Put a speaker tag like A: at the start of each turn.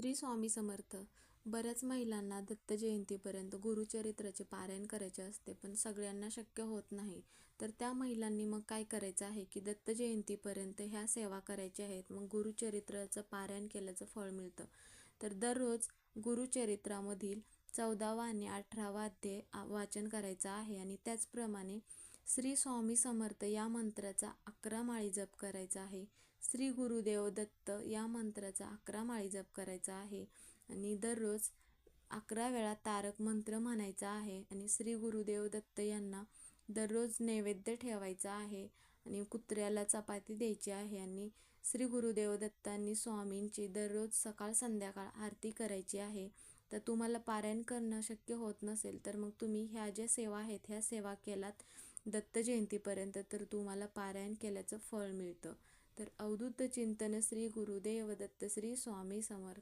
A: श्री स्वामी समर्थ. बऱ्याच महिलांना दत्त जयंतीपर्यंत गुरुचरित्राचे पारायण करायचे असते, पण सगळ्यांना शक्य होत नाही. तर त्या महिलांनी मग काय करायचं आहे की दत्त जयंतीपर्यंत ह्या सेवा करायच्या आहेत. मग गुरुचरित्राचं पारायण केल्याचं फळ मिळतं. तर दररोज गुरुचरित्रामधील 14वा आणि 18वा अध्याय वाचन करायचं आहे. आणि त्याचप्रमाणे श्री स्वामी समर्थ या मंत्राचा 11 माळी जप करायचा आहे. श्री गुरुदेव दत्त या मंत्राचा 11 माळी जप करायचा आहे. आणि दररोज 11 वेळा तारक मंत्र म्हणायचा आहे. आणि श्री गुरुदेव दत्त यांना दररोज नैवेद्य ठेवायचा आहे आणि कुत्र्याला चपाती द्यायची आहे. आणि श्री गुरुदेव दत्तांनी स्वामींची दररोज सकाळ संध्याकाळ आरती करायची आहे. तर तुम्हाला पारायण करणं शक्य होत नसेल तर मग तुम्ही ह्या ज्या सेवा आहेत ह्या सेवा केलात दत्त जयंतीपर्यंत तर तुम्हाला पारायण केल्याचं फळ मिळतं. तर अवधूत चिंतन श्री गुरुदेव दत्त श्री स्वामी समर्थ.